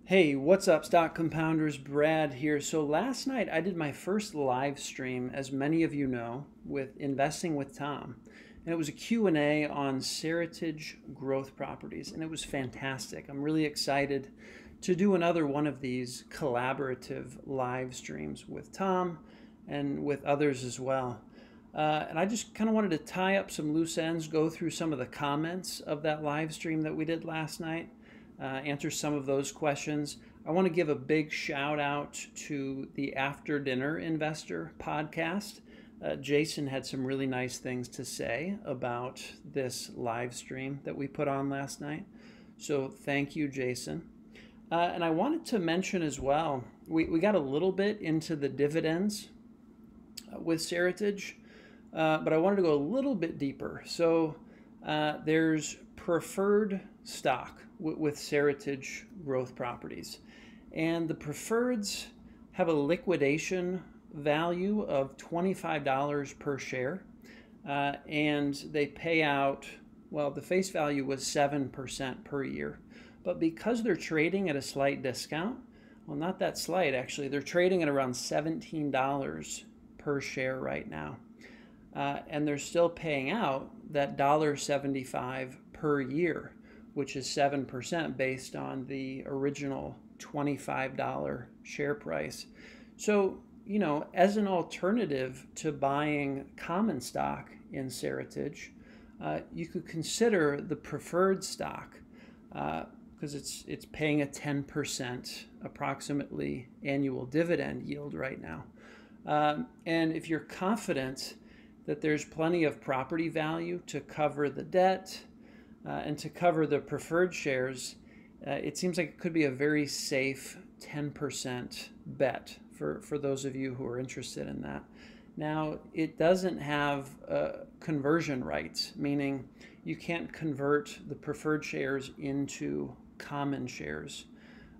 Hey, what's up, stock compounders? Brad here. So last night I did my first live stream, as many of you know, with Investing with Tom. And it was a Q&A on Seritage Growth Properties, and it was fantastic. I'm really excited to do another one of these collaborative live streams with Tom and with others as well. And I just kind of wanted to tie up some loose ends, go through some of the comments of that live stream that we did last night. Answer some of those questions. I want to give a big shout out to the After Dinner Investor podcast. Jason had some really nice things to say about this live stream that we put on last night. So thank you, Jason. And I wanted to mention as well, we got a little bit into the dividends with Seritage, but I wanted to go a little bit deeper. So there's preferred stock with Seritage Growth Properties. And the preferreds have a liquidation value of $25 per share. And they pay out, well, the face value was 7% per year. But because they're trading at a slight discount, well, not that slight actually, they're trading at around $17 per share right now. And they're still paying out that $1.75 per year, which is 7% based on the original $25 share price. So, you know, as an alternative to buying common stock in Seritage, you could consider the preferred stock because it's paying a 10% approximately annual dividend yield right now. And if you're confident that there's plenty of property value to cover the debt, and to cover the preferred shares, it seems like it could be a very safe 10% bet for those of you who are interested in that. Now, it doesn't have conversion rights, meaning you can't convert the preferred shares into common shares.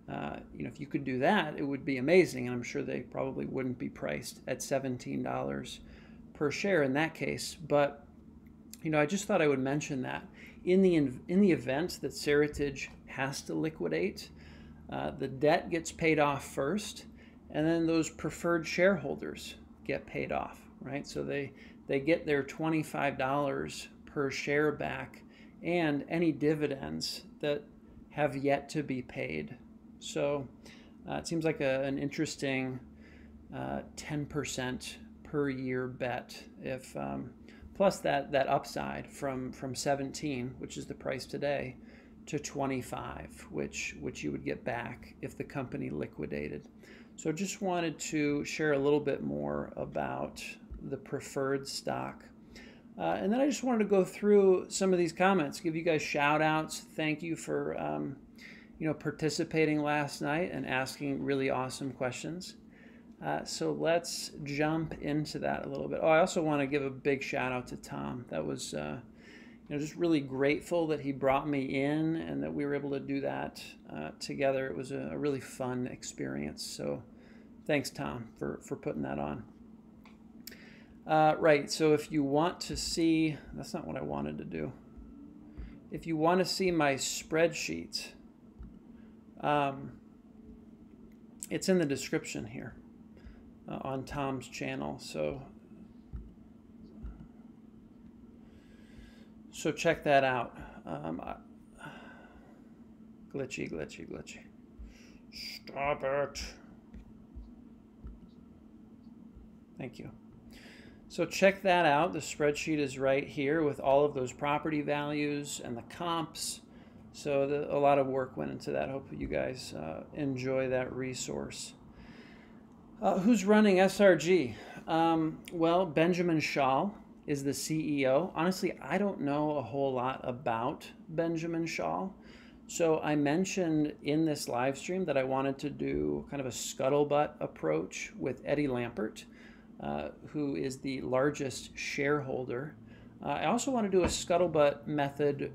If you could do that, it would be amazing, and I'm sure they probably wouldn't be priced at $17 per share in that case. But I just thought I would mention that. In the event that Seritage has to liquidate, the debt gets paid off first, and then those preferred shareholders get paid off, right? So they get their $25 per share back and any dividends that have yet to be paid. So it seems like an interesting 10% per year bet if plus that upside from 17, which is the price today, to 25, which you would get back if the company liquidated. So just wanted to share a little bit more about the preferred stock. And then I just wanted to go through some of these comments, give you guys shout outs. Thank you for participating last night and asking really awesome questions. So let's jump into that a little bit. Oh, I also want to give a big shout out to Tom. That was, just really grateful that he brought me in and that we were able to do that together. It was a really fun experience. So thanks, Tom, for putting that on. Right, so if you want to see, that's not what I wanted to do. If you want to see my spreadsheet, it's in the description here. On Tom's channel, so check that out. Glitchy. Stop it. Thank you. So check that out. The spreadsheet is right here with all of those property values and the comps. So a lot of work went into that. Hope you guys enjoy that resource. Who's running SRG? Well, Benjamin Schall is the CEO. Honestly, I don't know a whole lot about Benjamin Schall. So I mentioned in this live stream that I wanted to do kind of a scuttlebutt approach with Eddie Lampert, who is the largest shareholder. I also want to do a scuttlebutt method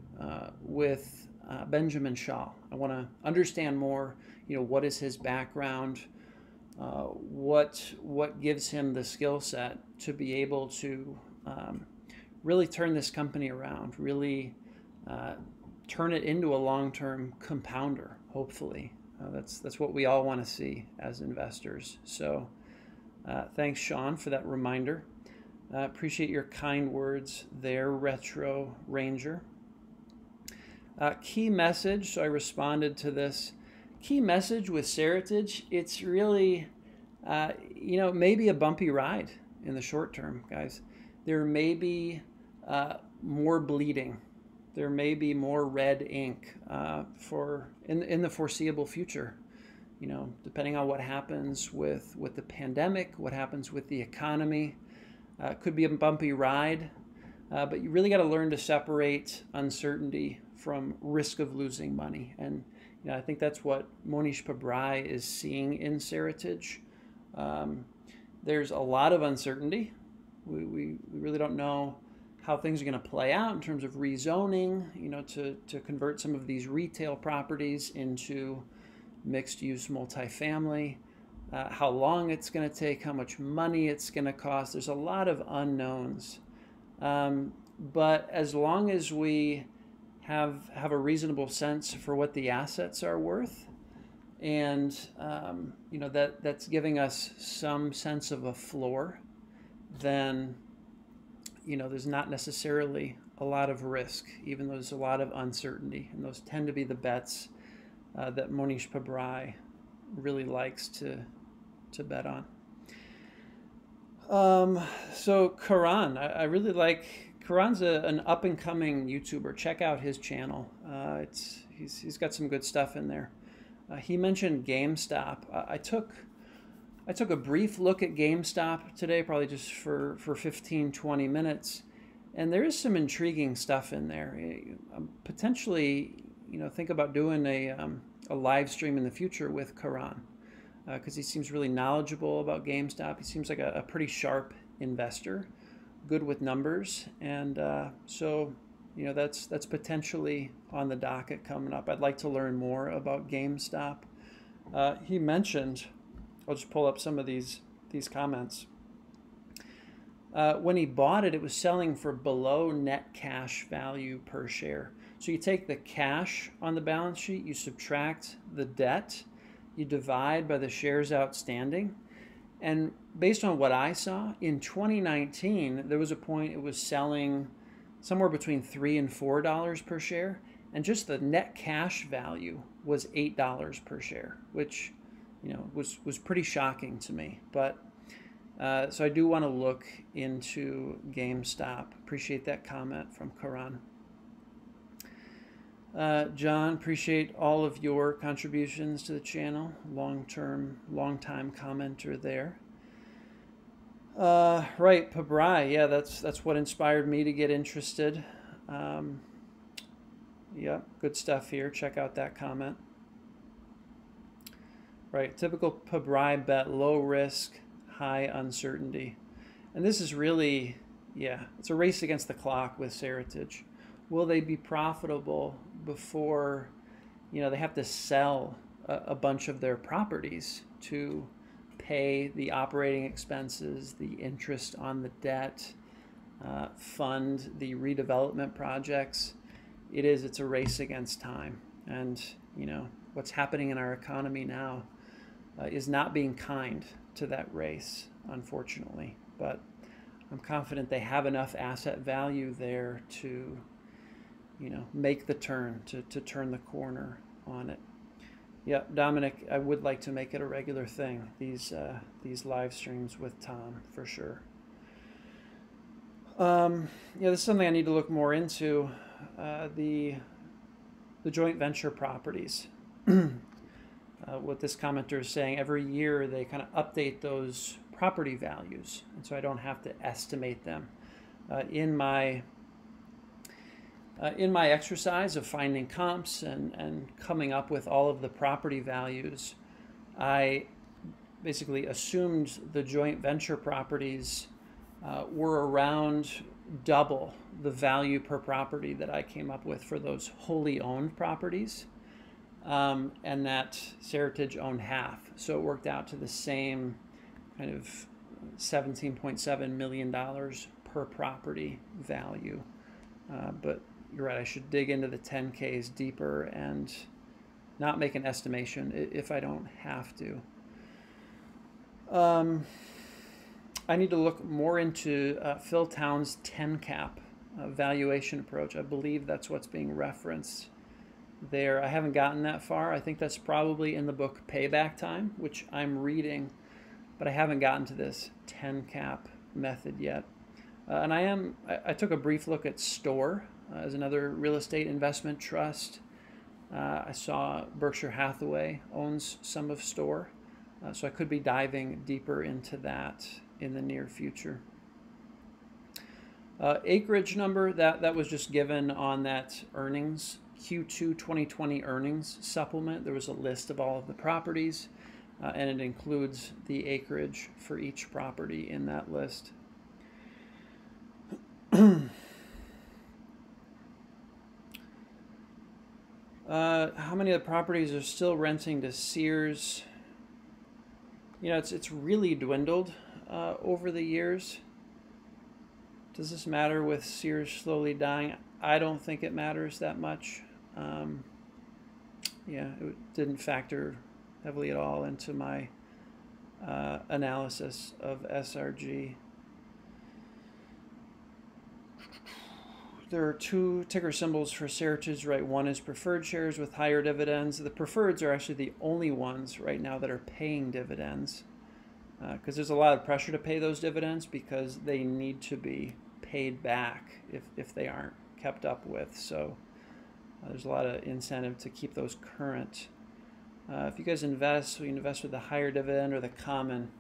with Benjamin Schall. I want to understand more, what is his background, what gives him the skill set to be able to really turn this company around, really turn it into a long-term compounder, hopefully. That's what we all want to see as investors. So thanks, Sean, for that reminder. Appreciate your kind words there, Retro Ranger. Key message, so I responded to this. Key message with Seritage, it's really, maybe a bumpy ride in the short term, guys. There may be more bleeding. There may be more red ink in the foreseeable future. Depending on what happens with the pandemic, what happens with the economy. It could be a bumpy ride, but you really got to learn to separate uncertainty from risk of losing money. And I think that's what Monish Pabrai is seeing in Seritage. There's a lot of uncertainty. We really don't know how things are going to play out in terms of rezoning, to convert some of these retail properties into mixed-use multifamily, how long it's going to take, how much money it's going to cost. There's a lot of unknowns. But as long as we have a reasonable sense for what the assets are worth, and that's giving us some sense of a floor, then there's not necessarily a lot of risk, even though there's a lot of uncertainty, and those tend to be the bets that Monish Pabrai really likes to bet on. So Karan, I really like Karan's an up-and-coming YouTuber. Check out his channel. He's got some good stuff in there. He mentioned GameStop. I took a brief look at GameStop today, probably just for 15-20 minutes, and there is some intriguing stuff in there. Potentially, think about doing a live stream in the future with Karan, because he seems really knowledgeable about GameStop. He seems like a pretty sharp investor, good with numbers, and so that's potentially on the docket coming up. I'd like to learn more about GameStop. He mentioned, I'll just pull up some of these comments. When he bought it, it was selling for below net cash value per share. So you take the cash on the balance sheet, you subtract the debt, you divide by the shares outstanding. And based on what I saw, in 2019, there was a point it was selling somewhere between $3 and $4 per share. And just the net cash value was $8 per share, which was pretty shocking to me. But so I do want to look into GameStop. Appreciate that comment from Karan. John, appreciate all of your contributions to the channel. Long time commenter there. Right, Pabrai. Yeah, that's what inspired me to get interested. Yeah, good stuff here. Check out that comment. Right, typical Pabrai bet, low risk, high uncertainty. And this is really, it's a race against the clock with Seritage. Will they be profitable before, they have to sell a bunch of their properties to pay the operating expenses, the interest on the debt, fund the redevelopment projects? It's a race against time. And, what's happening in our economy now is not being kind to that race, unfortunately. But I'm confident they have enough asset value there to make the turn, to turn the corner on it. Yeah, Dominic, I would like to make it a regular thing, these live streams with Tom, for sure. This is something I need to look more into, the joint venture properties. What this commenter is saying, every year they kind of update those property values, and so I don't have to estimate them. In my exercise of finding comps and coming up with all of the property values, I basically assumed the joint venture properties were around double the value per property that I came up with for those wholly owned properties, and that Seritage owned half. So it worked out to the same kind of $17.7 million per property value. But you're right, I should dig into the 10Ks deeper and not make an estimation if I don't have to. I need to look more into Phil Town's 10 cap valuation approach. I believe that's what's being referenced there. I haven't gotten that far. I think that's probably in the book Payback Time, which I'm reading, but I haven't gotten to this 10 cap method yet. And I took a brief look at STORE as another real estate investment trust. I saw Berkshire Hathaway owns some of STORE, so I could be diving deeper into that in the near future. Acreage number, that was just given on that earnings, Q2 2020 earnings supplement. There was a list of all of the properties, and it includes the acreage for each property in that list. How many of the properties are still renting to Sears? You know, it's really dwindled over the years. Does this matter with Sears slowly dying? I don't think it matters that much. Yeah, it didn't factor heavily at all into my analysis of SRG. There are two ticker symbols for Seritage, right? One is preferred shares with higher dividends. The preferreds are actually the only ones right now that are paying dividends, because there's a lot of pressure to pay those dividends because they need to be paid back if they aren't kept up with. So there's a lot of incentive to keep those current. If you guys invest, you invest with the higher dividend or the common.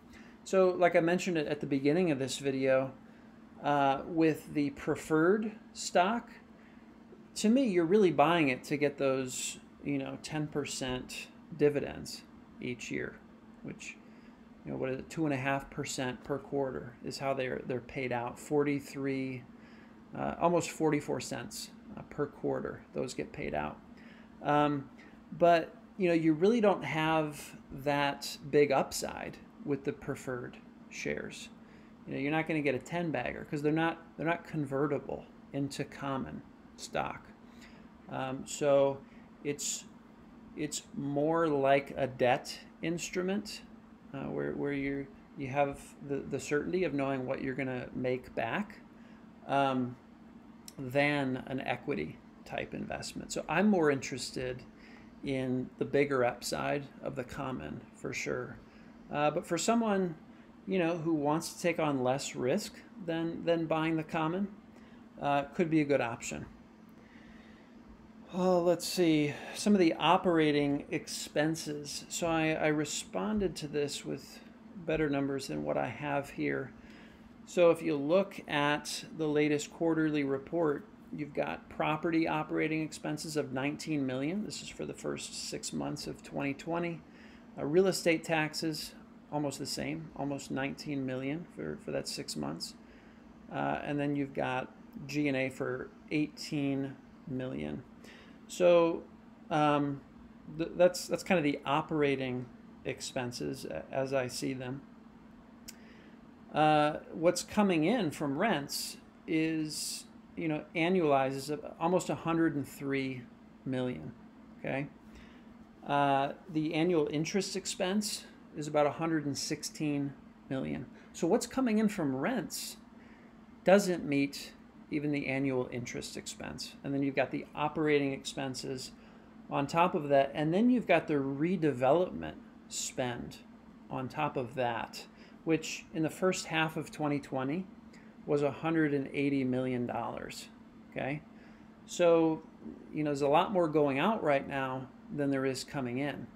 So like I mentioned at the beginning of this video, with the preferred stock, to me, you're really buying it to get those, 10% dividends each year, which, what is it, 2.5% per quarter is how they're paid out. 43, almost 44 cents per quarter. Those get paid out. But you really don't have that big upside with the preferred shares. You're not going to get a 10-bagger because they're not convertible into common stock. So it's more like a debt instrument where you have the certainty of knowing what you're going to make back than an equity type investment. So I'm more interested in the bigger upside of the common for sure. But for someone who wants to take on less risk than buying the common, could be a good option. Oh, let's see, some of the operating expenses. So I responded to this with better numbers than what I have here. So if you look at the latest quarterly report, you've got property operating expenses of $19 million. This is for the first 6 months of 2020. Real estate taxes, almost the same, almost $19 million for that 6 months. And then you've got G&A for $18 million. So that's kind of the operating expenses as I see them. What's coming in from rents is, annualizes almost $103 million, okay? The annual interest expense is about $116 million. So what's coming in from rents doesn't meet even the annual interest expense. And then you've got the operating expenses on top of that. And then you've got the redevelopment spend on top of that, which in the first half of 2020 was $180 million, okay? So, there's a lot more going out right now than there is coming in.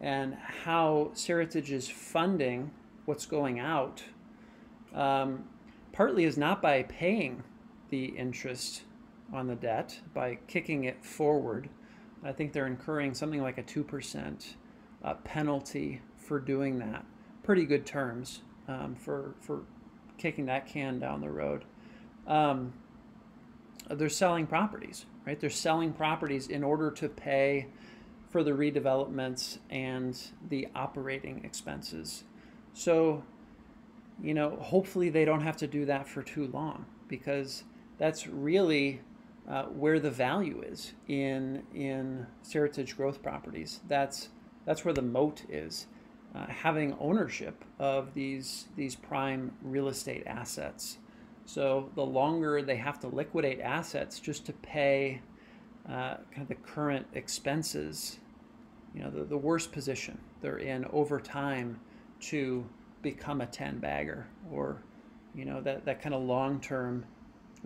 And how Seritage is funding what's going out partly is not by paying the interest on the debt, by kicking it forward. I think they're incurring something like a 2% penalty for doing that. Pretty good terms for kicking that can down the road. They're selling properties, right? They're selling properties in order to pay for the redevelopments and the operating expenses. So, hopefully they don't have to do that for too long, because that's really where the value is in Seritage Growth Properties. That's where the moat is. Having ownership of these prime real estate assets. So the longer they have to liquidate assets just to pay kind of the current expenses, you know, the worse position they're in over time to become a 10 bagger, or, you know, that kind of long-term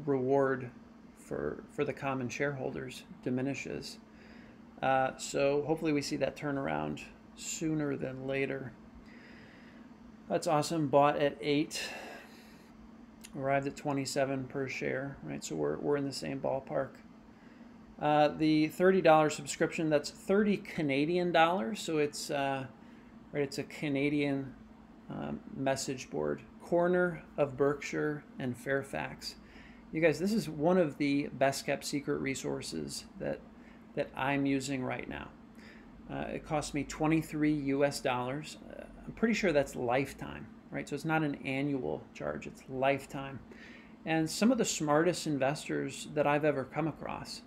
reward for the common shareholders diminishes. So hopefully we see that turnaround sooner than later. That's awesome. Bought at 8, arrived at 27 per share, right? So we're in the same ballpark. The $30 subscription, that's 30 Canadian dollars. So it's right, it's a Canadian message board, corner of Berkshire and Fairfax. You guys, this is one of the best kept secret resources that I'm using right now. It cost me $23 US. I'm pretty sure that's lifetime, right? So it's not an annual charge, it's lifetime. And some of the smartest investors that I've ever come across,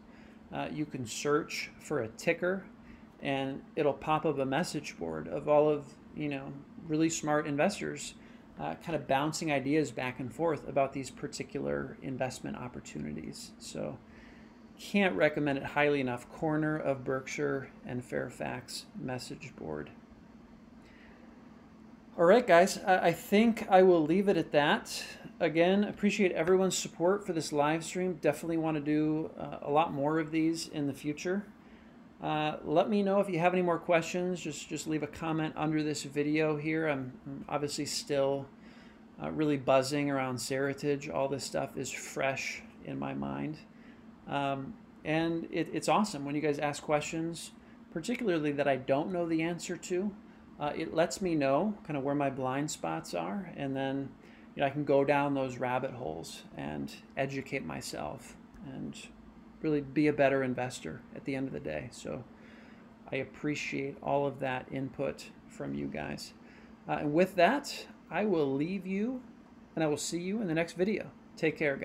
you can search for a ticker and it'll pop up a message board of all of, you know, really smart investors kind of bouncing ideas back and forth about these particular investment opportunities. So can't recommend it highly enough. Corner of Berkshire and Fairfax message board. All right, guys, I think I will leave it at that. Again, appreciate everyone's support for this live stream. Definitely want to do a lot more of these in the future. Let me know if you have any more questions. Just leave a comment under this video here. I'm obviously still really buzzing around Seritage. All this stuff is fresh in my mind. And it's awesome when you guys ask questions, particularly that I don't know the answer to. It lets me know kind of where my blind spots are, and then, you know, I can go down those rabbit holes and educate myself and really be a better investor at the end of the day. So I appreciate all of that input from you guys. And with that, I will leave you, and I will see you in the next video. Take care, guys.